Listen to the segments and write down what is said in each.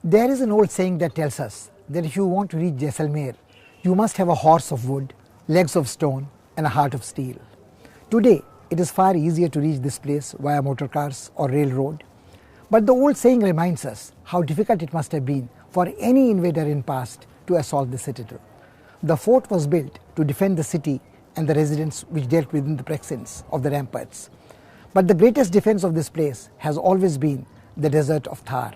There is an old saying that tells us that if you want to reach Jaislmer, you must have a horse of wood, legs of stone, and a heart of steel. Today, it is far easier to reach this place via motor cars or railroad. But the old saying reminds us how difficult it must have been for any invader in past to assault the citadel. The fort was built to defend the city and the residents which dwelt within the precincts of the ramparts. But the greatest defense of this place has always been the desert of Thar.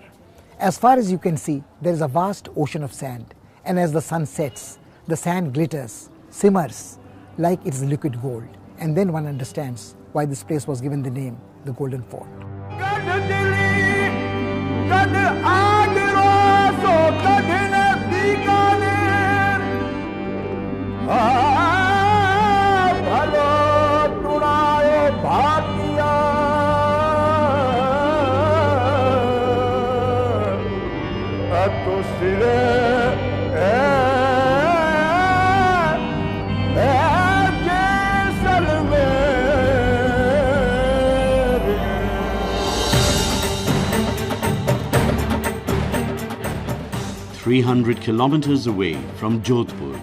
As far as you can see, there is a vast ocean of sand, and as the sun sets, the sand glitters, simmers like it is liquid gold, and then one understands why this place was given the name the Golden Fort. "300 kilometers away from Jodhpur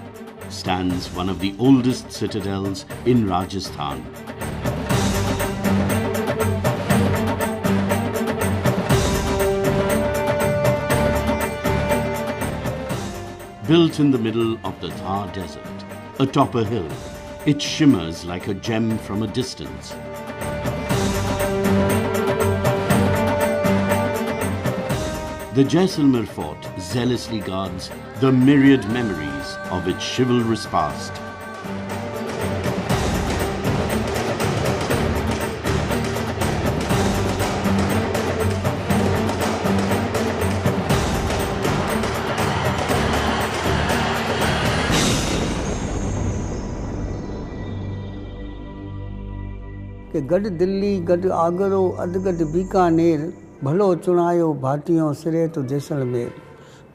stands one of the oldest citadels in Rajasthan. Built in the middle of the Thar desert, atop a hill, it shimmers like a gem from a distance. The Jaislmer fort zealously guards the myriad memories of its chivalrous past. कि गढ़ दिल्ली गढ़ आगरो अधगढ़ बीकानेर भलो चुनायो भाटियों सिरे तो जैसलमेर।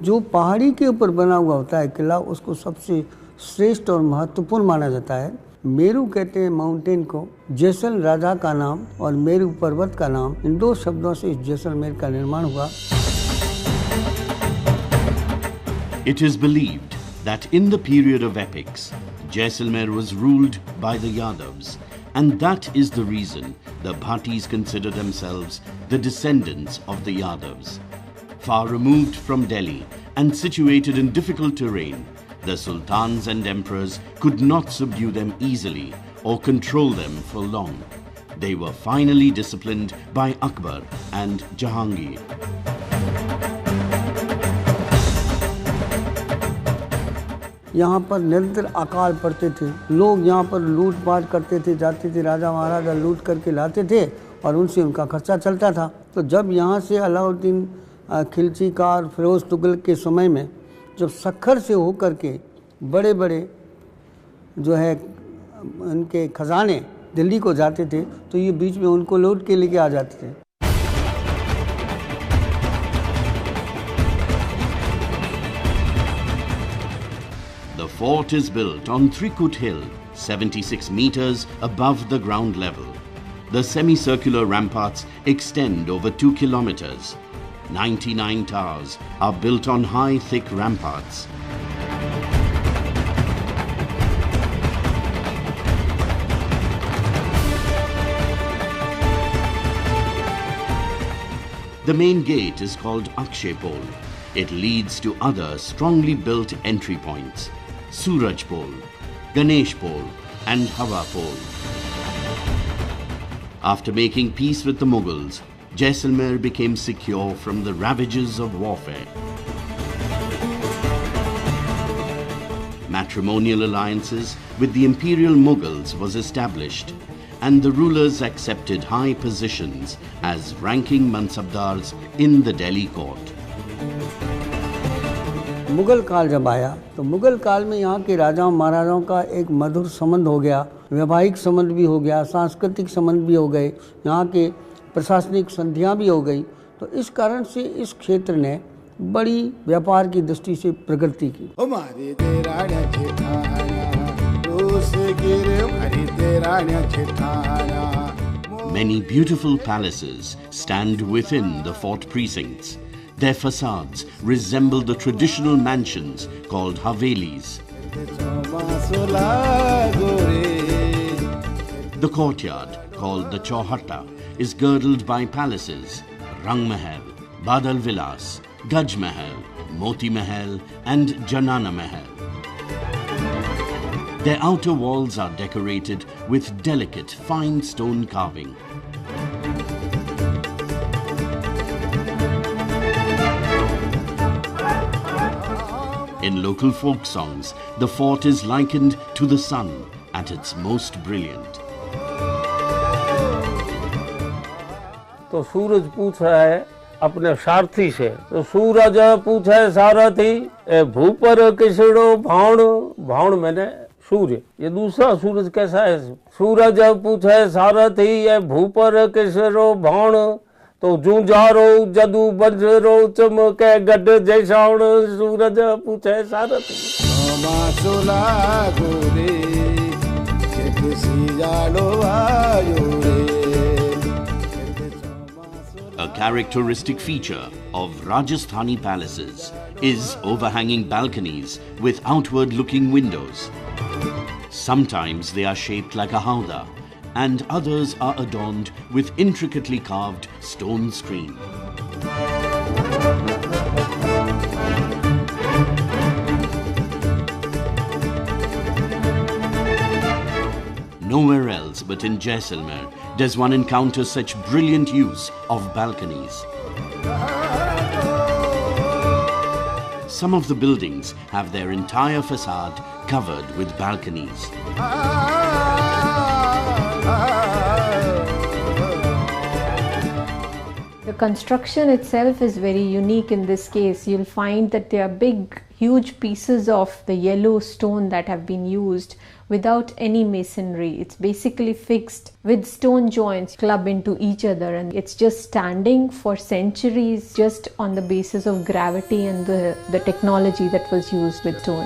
जो पहाड़ी के ऊपर बना हुआ होता है किला, उसको सबसे श्रेष्ठ और महत्वपूर्ण माना जाता है। मेरू कहते हैं माउंटेन को, जैसल राजा का नाम और मेरू पर्वत का नाम, इन दो शब्दों से जैसलमेर का निर्माण हुआ। It is believed that in the period of epics, Jaislmer was ruled by the Yadavs, and that is the reason the Bhatis consider themselves the descendants of the Yadavs. Far removed from Delhi and situated in difficult terrain, the sultans and emperors could not subdue them easily or control them for long. They were finally disciplined by Akbar and Jahangir. यहाँ पर निरंतर अकाल पड़ते थे, लोग यहाँ पर लूटपाट करते थे, जाते थे, राजा महाराजा लूट करके लाते थे और उनसे उनका खर्चा चलता था। तो जब यहाँ से अलाउद्दीन खिलजी का और फिरोज तुगलक के समय में जब सक्खर से होकर के बड़े बड़े जो है उनके खजाने दिल्ली को जाते थे, तो ये बीच में उनको लूट के लेके आ जाते थे। The fort is built on Trikut Hill, 76 meters above the ground level. The semicircular ramparts extend over 2 kilometers. 99 towers are built on high, thick ramparts. The main gate is called Akshay Pol. It leads to other strongly built entry points: Suraj Pol, Ganesh Pol, and Hawa Pol. After making peace with the Mughals, Jaisalmer became secure from the ravages of warfare. Matrimonial alliances with the imperial Mughals was established, and the rulers accepted high positions as ranking mansabdars in the Delhi court. Mughal काल जब आया तो मुगल काल में यहाँ के राजाओं महाराजाओं का एक मधुर संबंध हो गया, वैवाहिक संबंध भी हो गया, सांस्कृतिक संबंध भी हो गए, यहाँ के प्रशासनिक संधियाँ भी हो गई। तो इस कारण से इस क्षेत्र ने बड़ी व्यापार की दृष्टि से प्रगति की। Many beautiful palaces stand within the fort precincts. Their facades resemble the traditional mansions called havelis. The courtyard, called the Chauhata, is girdled by palaces: Rang Mahal, Badal Vilas, Gaj Mahal, Moti Mahal and Janana Mahal. Their outer walls are decorated with delicate, fine stone carving. In local folk songs, the fort is likened to the sun at its most brilliant. तो सूरज पूछ रहा है अपने सारथी से, तो सूरज पूछे सारथी ए भूपर किसड़ो भाण, भाण मैंने सूर्य, ये दूसरा सूरज कैसा है? सूरज पूछे सारथी ए भूपर किसड़ो भाण, तो जूझारो जदू बंजरो चमके गड जैसाण, सूरज पूछे सारथी। A characteristic feature of Rajasthani palaces is overhanging balconies with outward-looking windows. Sometimes they are shaped like a howdah, and others are adorned with intricately carved stone screen. Nowhere else but in Jaislmer does one encounter such brilliant use of balconies. Some of the buildings have their entire facade covered with balconies. The construction itself is very unique in this case. You'll find that there are big, huge pieces of the yellow stone that have been used without any masonry. It's basically fixed with stone joints club into each other, and it's just standing for centuries just on the basis of gravity and the technology that was used with stone.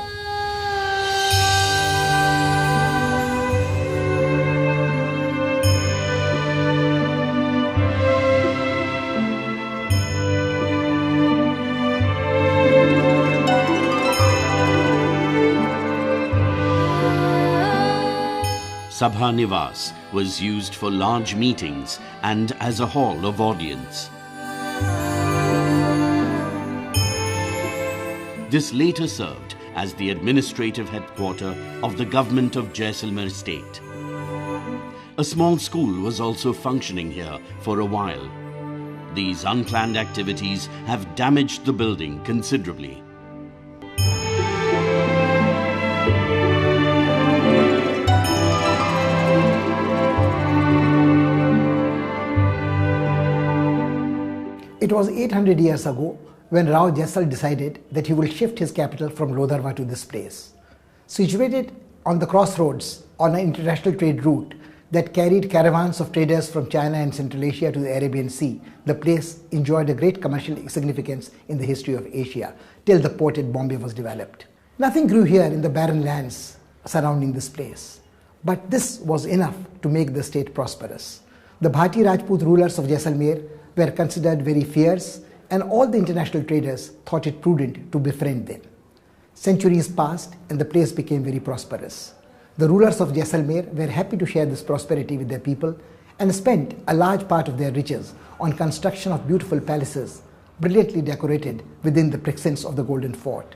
Sabha Nivas was used for large meetings and as a hall of audience. This later served as the administrative headquarters of the government of Jaisalmer state. A small school was also functioning here for a while. These unplanned activities have damaged the building considerably. It was 800 years ago when Rao Jaisal decided that he will shift his capital from Lodharwa to this place. Situated on the crossroads on an international trade route that carried caravans of traders from China and Central Asia to the Arabian Sea, the place enjoyed a great commercial significance in the history of Asia till the port at Bombay was developed. Nothing grew here in the barren lands surrounding this place, but this was enough to make the state prosperous. The Bhati Rajput rulers of Jaisalmer were considered very fierce, and all the international traders thought it prudent to befriend them. Centuries passed and the place became very prosperous. The rulers of Jaisalmer were happy to share this prosperity with their people and spent a large part of their riches on construction of beautiful palaces, brilliantly decorated within the precincts of the Golden Fort.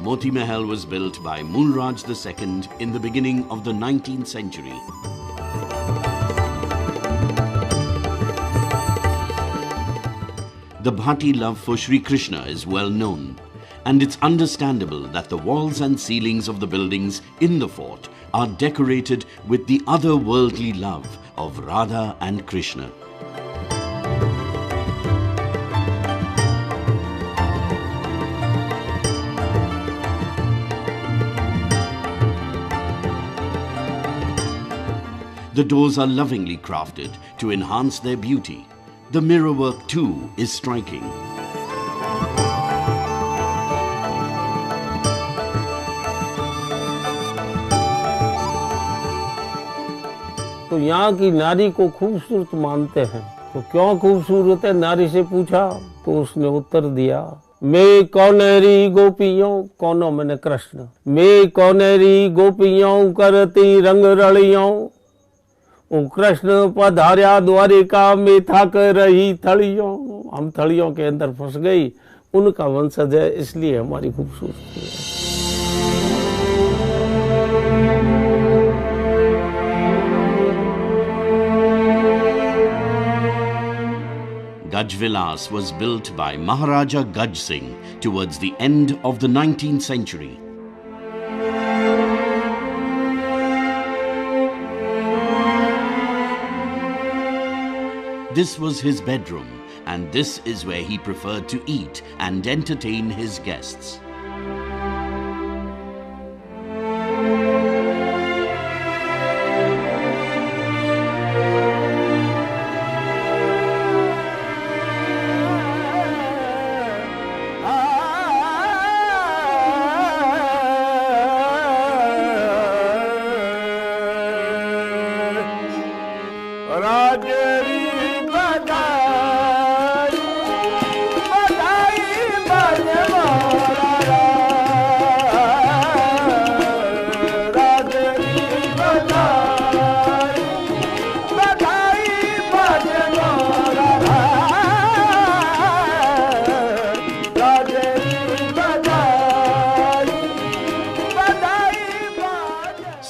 Moti Mahal was built by Mulraj II in the beginning of the 19th century. The Bhati love for Sri Krishna is well known, and it's understandable that the walls and ceilings of the buildings in the fort are decorated with the otherworldly love of Radha and Krishna. The doors are lovingly crafted to enhance their beauty. The mirror work too is striking. तो यहाँ की नारी को खूबसूरत मानते हैं। तो क्यों खूबसूरत है, नारी से पूछा तो उसने उत्तर दिया, मैं कौनेरी गोपियों, कौनो मैंने कृष्ण, मैं कौनेरी गोपियों करती रंग रलियों, ओ कृष्ण पधार्या द्वारिका में थक रही थड़ियों। हम थड़ियों के अंदर फंस गई, उनका वंशज है, इसलिए हमारी खूबसूरती है। Gaj Vilas was built by Maharaja Gaj Singh towards the end of the 19th century. This was his bedroom, and this is where he preferred to eat and entertain his guests.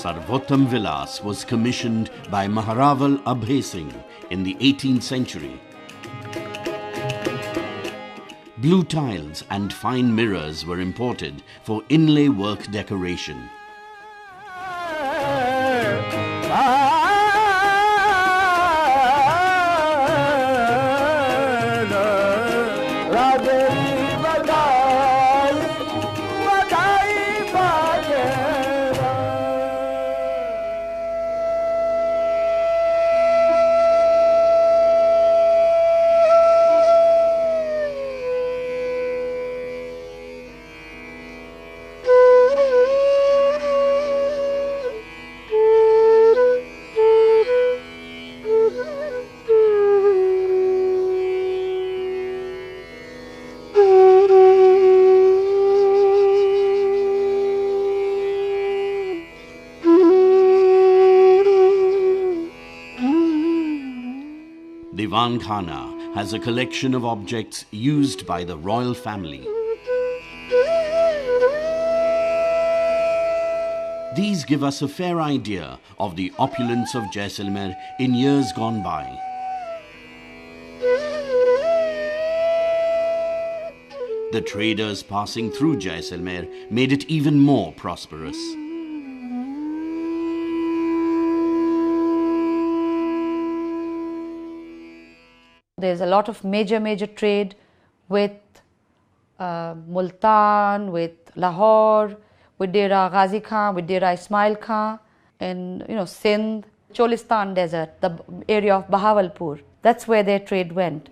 Sarvottam Vilas was commissioned by Maharaval Abhay Singh in the 18th century. Blue tiles and fine mirrors were imported for inlay work decoration. Diwan Khana has a collection of objects used by the royal family. These give us a fair idea of the opulence of Jaisalmer in years gone by. The traders passing through Jaisalmer made it even more prosperous. There's a lot of major trade with Multan, with Lahore, with Dera Ghazi Khan, with Dera Ismail Khan, and Sindh, Cholistan Desert, the area of Bahawalpur. That's where their trade went.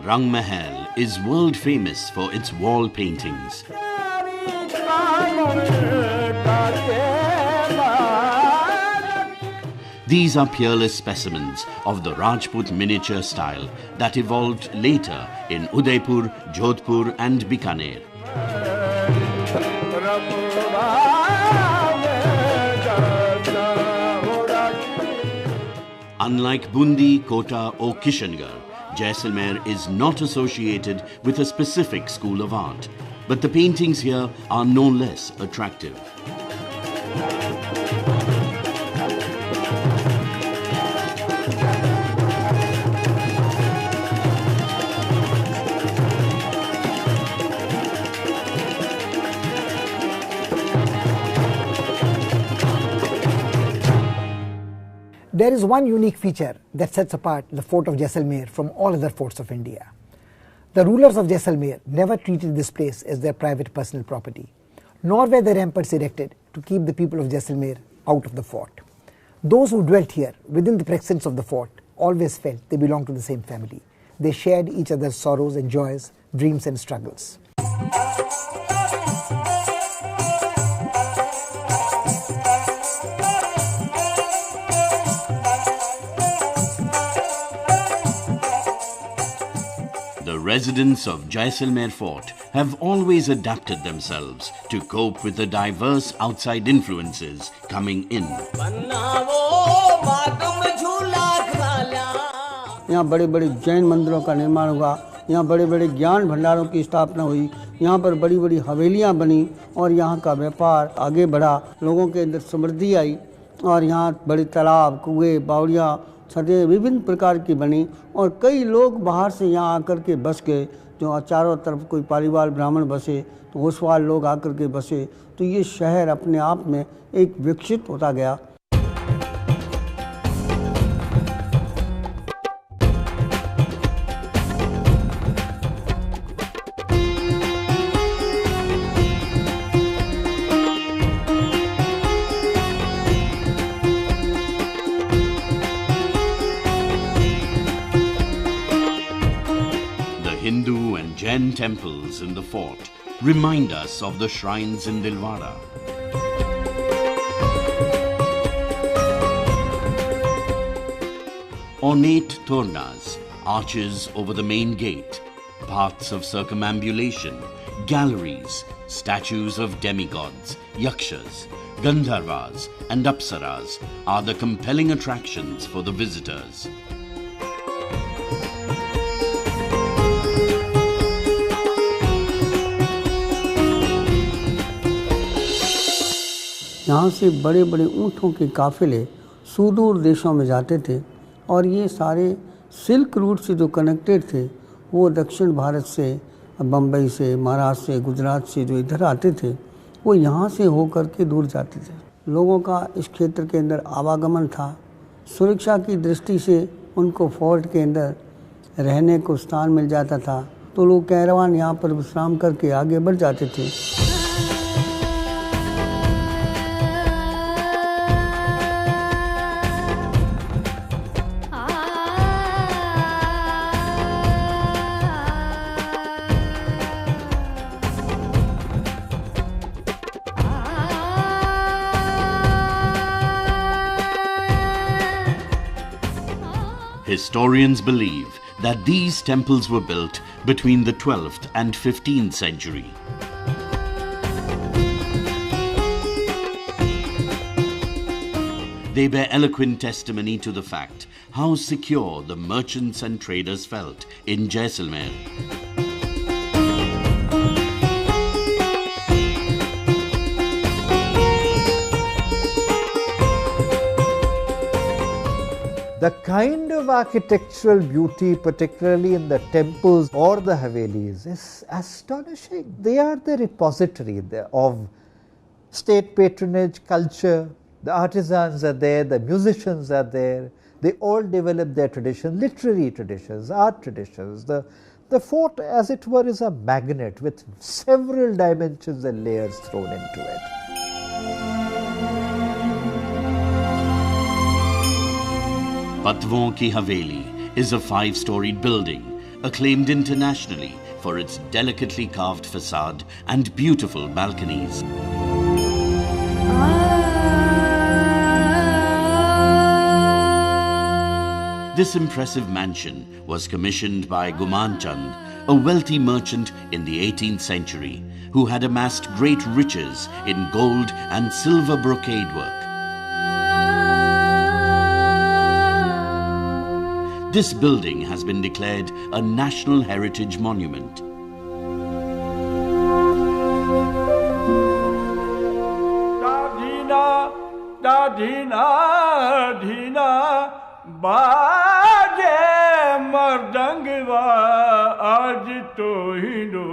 Rang Mahal is world famous for its wall paintings. These are peerless specimens of the Rajput miniature style that evolved later in Udaipur, Jodhpur and Bikaner. Unlike Bundi, Kota or Kishangarh, Jaisalmer is not associated with a specific school of art, but the paintings here are no less attractive. There is one unique feature that sets apart the fort of Jaisalmer from all other forts of India. The rulers of Jaisalmer never treated this place as their private personal property, nor were the ramparts erected to keep the people of Jaisalmer out of the fort. Those who dwelt here within the precincts of the fort always felt they belonged to the same family. They shared each other's sorrows and joys, dreams and struggles. The residents of Jaisalmer Fort have always adapted themselves to cope with the diverse outside influences coming in. यहाँ बड़े बड़े जैन मंदिरों का निर्माण हुआ, यहाँ बड़े बड़े ज्ञान भंडारों की स्थापना हुई, यहाँ पर बड़ी बड़ी हवेलियाँ बनी और यहाँ का व्यापार आगे बढ़ा, लोगों के अंदर समृद्धि आई और यहाँ बड़े तालाब, कुएं, बावड़ियाँ, छतें विभिन्न प्रकार की बनी और कई लोग बाहर से यहाँ आकर के बस गए। जो चारों तरफ कोई पालीवाल ब्राह्मण बसे तो ओसवाल लोग आकर के बसे, तो ये शहर अपने आप में एक विकसित होता गया। Hindu and Jain temples in the fort remind us of the shrines in Dilwara. Ornate tornas, arches over the main gate, paths of circumambulation, galleries, statues of demigods, yakshas, gandharvas and apsaras are the compelling attractions for the visitors. यहाँ से बड़े बड़े ऊँटों के काफ़िले सुदूर देशों में जाते थे और ये सारे सिल्क रूट से जो कनेक्टेड थे वो दक्षिण भारत से, बम्बई से, महाराष्ट्र से, गुजरात से जो इधर आते थे वो यहाँ से होकर के दूर जाते थे। लोगों का इस क्षेत्र के अंदर आवागमन था। सुरक्षा की दृष्टि से उनको फोर्ट के अंदर रहने को स्थान मिल जाता था, तो लोग कैरवान यहाँ पर विश्राम करके आगे बढ़ जाते थे। Historians believe that these temples were built between the 12th and 15th century. They bear eloquent testimony to the fact how secure the merchants and traders felt in Jaisalmer. The kind of architectural beauty, particularly in the temples or the Havelis, is astonishing. They are the repository of state patronage, culture. The artisans are there, the musicians are there. They all develop their traditions, literary traditions, art traditions. The fort, as it were, is a magnet with several dimensions and layers thrown into it. Patwon Ki Haveli is a 5-storied building, acclaimed internationally for its delicately carved facade and beautiful balconies. This impressive mansion was commissioned by Guman Chand, a wealthy merchant in the 18th century who had amassed great riches in gold and silver brocade work. This building has been declared a National Heritage Monument. बाजे मर्दंगवा आज तो Hindu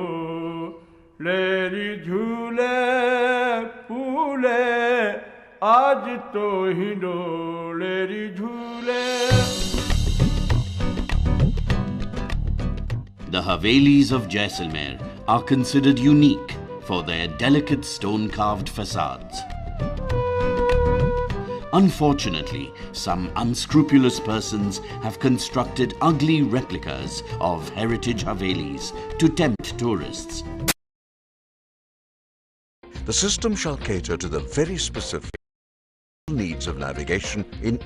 लेरी झूले फूले आज तो Hindu लेरी झूले. The Havelis of Jaisalmer are considered unique for their delicate stone-carved facades. Unfortunately, some unscrupulous persons have constructed ugly replicas of heritage Havelis to tempt tourists. The system shall cater to the very specific needs of navigation in